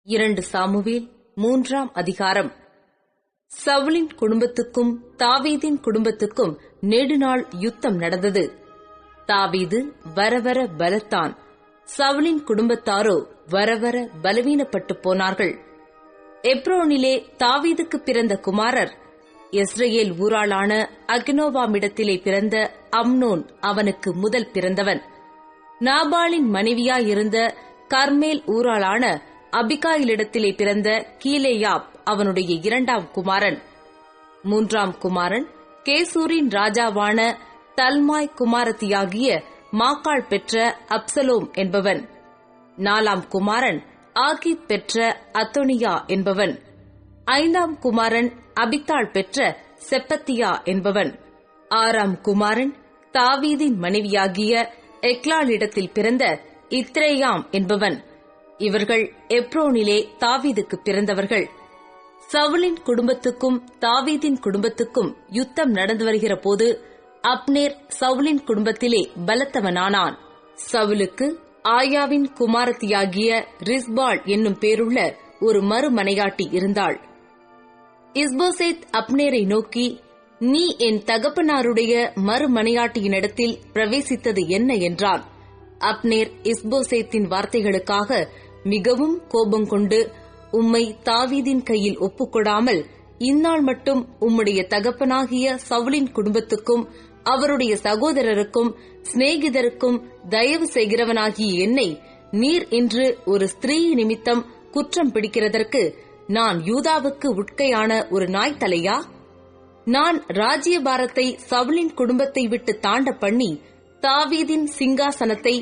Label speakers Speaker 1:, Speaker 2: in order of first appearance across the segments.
Speaker 1: 2 Samuel 3ஆம் அதிகாரம். சவுலின் குடும்பத்துக்கும் தாவீதின் குடும்பத்துக்கும் நெடுநாள் யுத்தம் நடந்தது. தாவீது வரவர பலத்தான், சவுலின் குடும்பத்தாரோ வரவர பலவீனப்பட்டு போனார்கள். எப்ரோனிலே தாவீதுக்கு பிறந்த குமாரர் இஸ்ரவேல் ஊராளான அகினோவாமிடத்திலே பிறந்த அம்னோன் அவனுக்கு முதல் பிறந்தவன். நாபாலின் மனைவியாயிருந்த கர்மேல் ஊராளான அபிகாயிலிடத்திலே பிறந்த கீலேயாப் அவனுடைய 2ஆம் குமாரன். 3ஆம் குமாரன் கேசூரின் ராஜாவான தல்மாய் குமாரத்தியாகிய மாக்காள் பெற்ற அப்சலோம் என்பவன். 4ஆம் குமாரன் ஆகீத் பெற்ற அதோனியா என்பவன். 5ஆம் குமாரன் அபித்தாள் பெற்ற செப்பத்தியா என்பவன். 6ஆம் குமாரன் தாவீதின் மனைவியாகிய எக்லாளிடத்தில் பிறந்த இத்ரேயாம் என்பவன். இவர்கள் எப்ரோனிலே தாவீதுக்கு பிறந்தவர்கள். சவுலின் குடும்பத்துக்கும் தாவீதின் குடும்பத்துக்கும் யுத்தம் நடந்து வருகிற போது அப்னேர் சவுலின் குடும்பத்திலே பலத்தவனானான். சவுலுக்கு ஆயாவின் குமாரத்தியாகிய ரிஸ்பாள் என்னும் பேருள்ள ஒரு மறுமனையாட்டி இருந்தாள். இஸ்போசேத் அப்னேரை நோக்கி, நீ என் தகப்பனாருடைய மறுமனையாட்டியினிடத்தில் பிரவேசித்தது என்ன என்றான். அப்னேர் இஸ்போசேத்தின் வார்த்தைகளுக்காக மிகவும் கோபம் கொண்டு, உம்மை தாவீதின் கையில் ஒப்புக்கொடாமல் இந்நாள் மட்டும் உம்முடைய தகப்பனாகிய சவுலின் குடும்பத்துக்கும் அவருடைய சகோதரருக்கும் சிநேகிதருக்கும் தயவு செய்கிறவனாகிய என்னை நீர் இன்று ஒரு ஸ்திரீ நிமித்தம் குற்றம் பிடிக்கிறதற்கு நான் யூதாவுக்கு உட்கையான ஒரு நாய் தலையா? நான் ராஜ்யபாரத்தை சவுலின் குடும்பத்தை விட்டு தாண்ட பண்ணி தாவீதின் சிங்காசனத்தை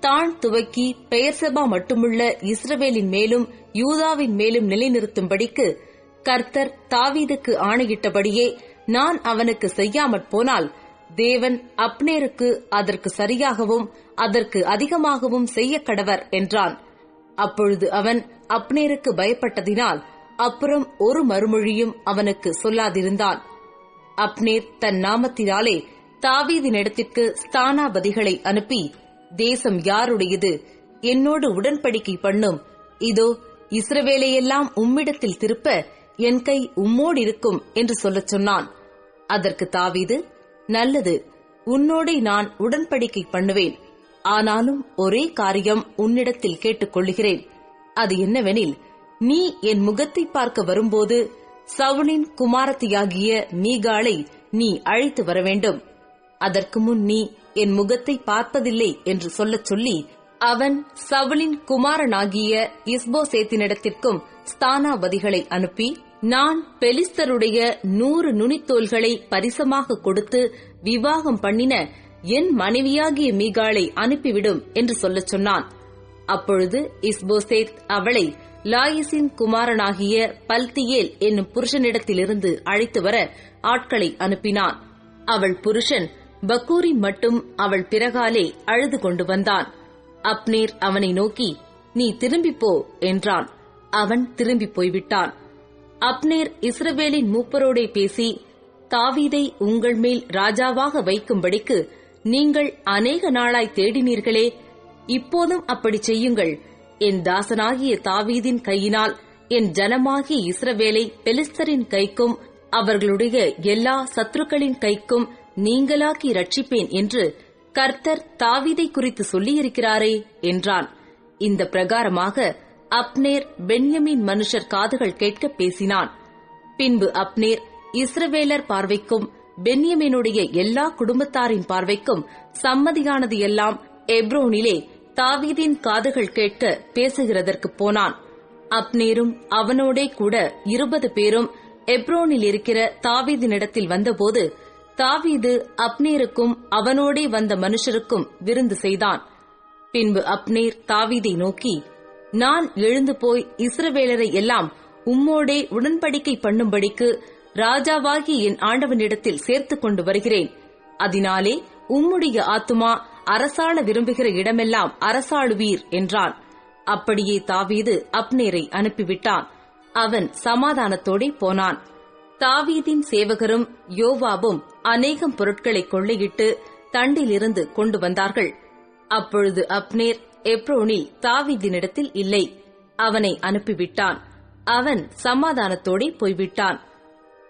Speaker 1: தான் துவக்கி பெயர்செபா மட்டுமுள்ள இஸ்ரவேலின் மேலும் யூதாவின் மேலும் நிலைநிறுத்தும்படிக்கு கர்த்தர் தாவீதுக்கு ஆணையிட்டபடியே நான் அவனுக்கு செய்யாமற் போனால் தேவன் அப்னேருக்கு அதற்கு சரியாகவும் அதற்கு அதிகமாகவும் செய்ய கடவர் என்றான். அப்பொழுது அவன் அப்னேருக்கு பயப்பட்டதினால் அப்புறம் ஒரு மறுமொழியும் அவனுக்கு சொல்லாதிருந்தான். அப்னேர் தன் நாமத்தினாலே தாவீதினிடத்திற்கு ஸ்தானாபதிகளை அனுப்பி, தேசம் யாருடையது? என்னோடு உடன்படிக்கை பண்ணும். இதோ இஸ்ரவேலையெல்லாம் உம்மிடத்தில் திருப்ப என் கை உம்மோடிருக்கும் என்று சொல்லச் சொன்னான். அதற்கு தாவீது, நல்லது, உன்னோடே நான் உடன்படிக்கை பண்ணுவேன். ஆனாலும் ஒரே காரியம் உன்னிடத்தில் கேட்டுக்கொள்ளுகிறேன். அது என்னவெனில், நீ என் முகத்தை பார்க்க வரும்போது சவுலின் குமாரத்தியாகிய மீகாளை நீ அழைத்து வர வேண்டும். அதற்கு முன் நீ என் முகத்தை பார்ப்பதில்லை என்று சொல்லச் சொல்லி அவன் சவுலின் குமாரனாகிய இஸ்போசேத்தினிடத்திற்கும் ஸ்தானாபதிகளை அனுப்பி, நான் பெலிஸ்தருடைய 100 நுனித்தோல்களை பரிசமாக கொடுத்து விவாகம் பண்ணின என் மனைவியாகிய மீகாளை அனுப்பிவிடும் என்று சொல்லச் சொன்னான். அப்பொழுது இஸ்போசேத் அவளை லாயிசின் குமாரனாகிய பல்தியேல் என்னும் புருஷனிடத்திலிருந்து அழைத்து வர ஆட்களை அனுப்பினான். அவள் புருஷன் பக்கூரின் மட்டும் அவள் பிறகாலே அழுது கொண்டு வந்தான். அப்னேர் அவனை நோக்கி, நீ திரும்பிப்போ என்றான். அவன் திரும்பி போய்விட்டான். அப்னேர் இஸ்ரவேலின் மூப்பரோடே பேசி, தாவீதை உங்கள் மேல் ராஜாவாக வைக்கும்படிக்கு நீங்கள் அநேக நாளாய் தேடினீர்களே, இப்போதும் அப்படி செய்யுங்கள். என் தாசனாகிய தாவீதின் கையினால் என் ஜனமாகிய இஸ்ரவேலை பெலிஸ்தரின் கைக்கும் அவர்களுடைய எல்லா சத்துருக்களின் கைக்கும் நீங்களாக்கி ரட்சிப்பேன் என்று கர்த்தர் தாவீதை குறித்து சொல்லியிருக்கிறாரே என்றான். இந்த பிரகாரமாக அப்னேர் பென்யமீன் மனுஷர் காதுகள் கேட்க பேசினான். பின்பு அப்னேர் இஸ்ரவேலர் பார்வைக்கும் பென்யமீனுடைய எல்லா குடும்பத்தாரின் பார்வைக்கும் சம்மதியானது எல்லாம் எப்ரோனிலே தாவீதின் காதுகள் கேட்க பேசுகிறதற்கு போனான். அப்னேரும் அவனோடே கூட 20 பேரும் எப்ரோனில் இருக்கிற தாவீதினிடத்தில் வந்தபோது தாவீது அப்னேருக்கும் அவனோடே வந்த மனுஷருக்கும் விருந்து செய்தான். பின்பு அப்னேர் தாவீதை நோக்கி, நான் எழுந்து போய் இஸ்ரவேலரை எல்லாம் உம்மோடே உடன்படிக்கை பண்ணும்படிக்கு ராஜாவாகிய என் ஆண்டவனிடத்தில் சேர்த்துக் கொண்டு வருகிறேன். அதனாலே உம்முடைய ஆத்துமா அரசாள விரும்புகிற இடமெல்லாம் அரசாளுவீர் என்றான். அப்படியே தாவீது அப்னேரை அனுப்பிவிட்டான். அவன் சமாதானத்தோடே போனான். தாவீதின் சேவகரும் யோவாபும் அநேகம் பொருட்களை கொள்ளையிட்டு தண்டிலிருந்து கொண்டு வந்தார்கள். அப்பொழுது அப்னேர் எப்ரோனில் தாவீதினிடத்தில் இல்லை. அவனை அனுப்பிவிட்டான். அவன் சமாதானத்தோடே போய்விட்டான்.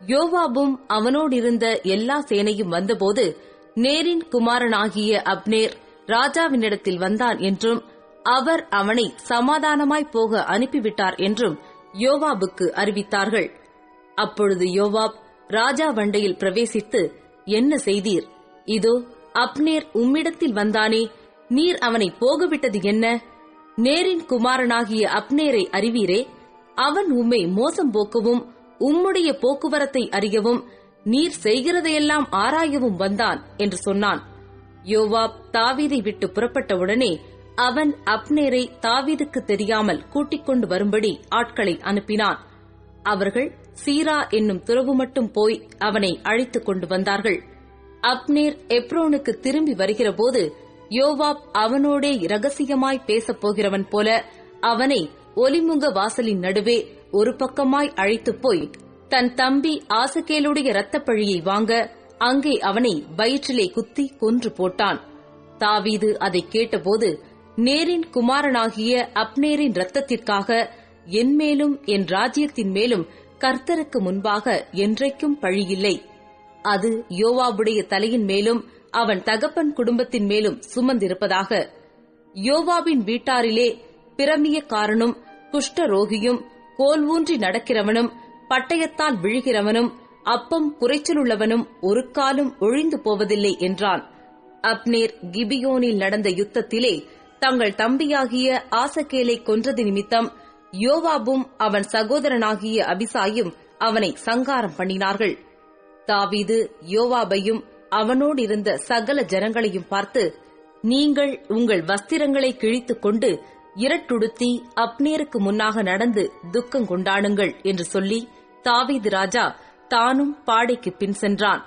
Speaker 1: யோவாபும் அவனோடிருந்த எல்லா சேனையும் வந்தபோது நேரின் குமாரனாகிய அப்னேர் ராஜாவினிடத்தில் வந்தான் என்றும் அவர் அவனை சமாதானமாய் போக அனுப்பிவிட்டார் என்றும் யோவாபுக்கு அறிவித்தார்கள். அப்பொழுது யோவாப் ராஜா வண்டையில் பிரவேசித்து, என்ன செய்தீர்? இதோ அப்னேர் உம்மிடத்தில் வந்தானே, நீர் அவனை போகவிட்டது என்ன? நேரின் குமாரனாகிய அப்னேரை அறிவீரே, அவன் உம்மை மோசம் போக்கவும் உம்முடைய போக்குவரத்தை அறியவும் நீர் செய்கிறதையெல்லாம் ஆராயவும் வந்தான் என்று சொன்னான். யோவாப் தாவீதை விட்டு புறப்பட்டவுடனே அவன் அப்னேரை தாவீதுக்கு தெரியாமல் கூட்டிக் கொண்டு வரும்படி ஆட்களை அனுப்பினான். அவர்கள் சீரா என்னும் துறவு மட்டும் போய் அவனை அழைத்துக் கொண்டு வந்தார்கள். அப்னேர் எப்ரோனுக்கு திரும்பி வருகிறபோது யோவாப் அவனோடே இரகசியமாய் பேசப் போகிறவன் போல அவனை ஒலிமுக வாசலின் நடுவே ஒரு பக்கமாய் அழைத்துப் போய் தன் தம்பி ஆசகேலுடைய இரத்தப்பழியை வாங்க அங்கே அவனை வயிற்றிலே குத்தி கொன்று போட்டான். தாவீது அதை கேட்டபோது, நேரின் குமாரனாகிய அப்னேரின் இரத்தத்திற்காக என் மேலும் என் ராஜ்யத்தின் மேலும் கர்த்தருக்கு முன்பாக என்றைக்கும் பழியில்லை. அது யோவாபுடைய தலையின் மேலும் அவன் தகப்பன் குடும்பத்தின் மேலும் சுமந்திருப்பதாக. யோவாபின் வீட்டாரிலே பிரமியக்காரனும் குஷ்டரோகியும் கோல் ஊன்றி நடக்கிறவனும் பட்டயத்தால் விழுகிறவனும் அப்பம் குறைச்சலுள்ளவனும் ஒரு காலும் ஒழிந்து போவதில்லை என்றான். அப்னேர் கிபியோனில் நடந்த யுத்தத்திலே தங்கள் தம்பியாகிய ஆசகேலை கொன்றது நிமித்தம் யோவாபும் அவன் சகோதரனாகிய அபிசாயும் அவனை சங்காரம் பண்ணினார்கள். தாவீது யோவாபையும் அவனோடிருந்த சகல ஜனங்களையும் பார்த்து, நீங்கள் உங்கள் வஸ்திரங்களை கிழித்துக் கொண்டு இரட்டுடுத்தி அப்னேருக்கு முன்னாக நடந்து துக்கம் கொண்டாடுங்கள் என்று சொல்லி தாவீது ராஜா தானும் பாடைக்கு பின் சென்றான்.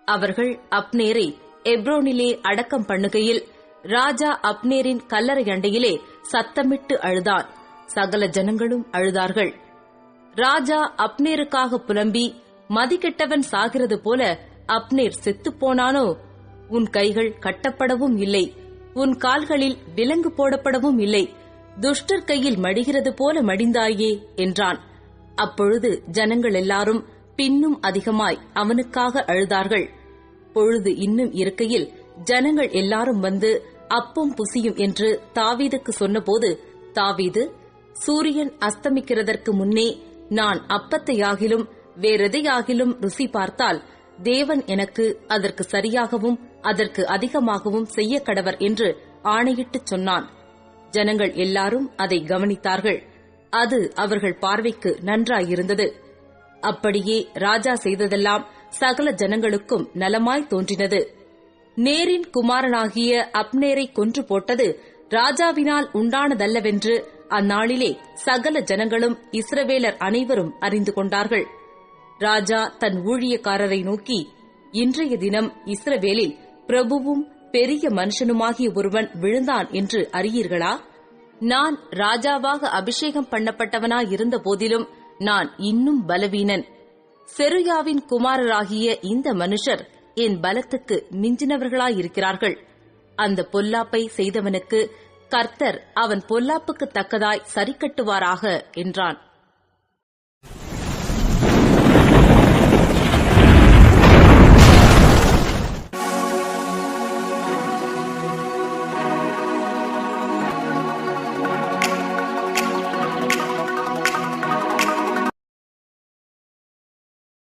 Speaker 1: அவர்கள் அப்னேரை எப்ரோனிலே அடக்கம் பண்ணுகையில் ராஜா அப்னேரின் கல்லறை அண்டையிலே சத்தமிட்டு அழுதான். சகல ஜனங்களும் அழுதார்கள். ராஜா அப்னேருக்காக புலம்பி, மதிகெட்டவன் சாகிறது போல அப்னேர் செத்துப்போனானோ? உன் கைகள் கட்டப்படவும் இல்லை, உன் கால்களில் விலங்கு போடப்படவும் இல்லை, துஷ்டர் கையில் மடிகிறது போல மடிந்தாயே என்றான். அப்பொழுது ஜனங்கள் எல்லாரும் பின்னும் அதிகமாய் அவனுக்காக அழுதார்கள். பொழுது இன்னும் இருக்கையில் ஜனங்கள் எல்லாரும் வந்து அப்பம் புசியும் என்று தாவீதுக்கு சொன்னபோது, தாவீது, சூரியன் அஸ்தமிக்கிறதற்கு முன்னே நான் அப்பத்தையாகிலும் வேறெதையாகிலும் ருசி பார்த்தால் தேவன் எனக்கு அதற்கு சரியாகவும் அதற்கு அதிகமாகவும் செய்ய கடவர் என்று ஆணையிட்டுச் சொன்னான். ஜனங்கள் எல்லாரும் அதை கவனித்தார்கள். அது அவர்கள் பார்வைக்கு நன்றாயிருந்தது. அப்படியே ராஜா செய்ததெல்லாம் சகல ஜனங்களுக்கும் நலமாய் தோன்றினது. நேரின் குமாரனாகிய அப்னேரை கொன்று போட்டது ராஜாவினால் உண்டானதல்லவென்று அந்நாளிலே சகல ஜனங்களும் இஸ்ரவேலர் அனைவரும் அறிந்து கொண்டார்கள். ராஜா தன் ஊழியக்காரரை நோக்கி, இன்றைய தினம் இஸ்ரவேலில் பிரபுவும் பெரிய மனுஷனுமாகிய ஒருவன் விழுந்தான் என்று அறியீர்களா? நான் ராஜாவாக அபிஷேகம் பண்ணப்பட்டவனாயிருந்த போதிலும் நான் இன்னும் பலவீனன். செருயாவின் குமாரராகிய இந்த மனுஷர் என் பலத்துக்கு மிஞ்சினவர்களாயிருக்கிறார்கள். அந்த பொல்லாப்பை செய்தவனுக்கு கர்த்தர் அவன் பொல்லாப்புக்கு தக்கதாய் சரிக்கட்டுவாராக என்றான்.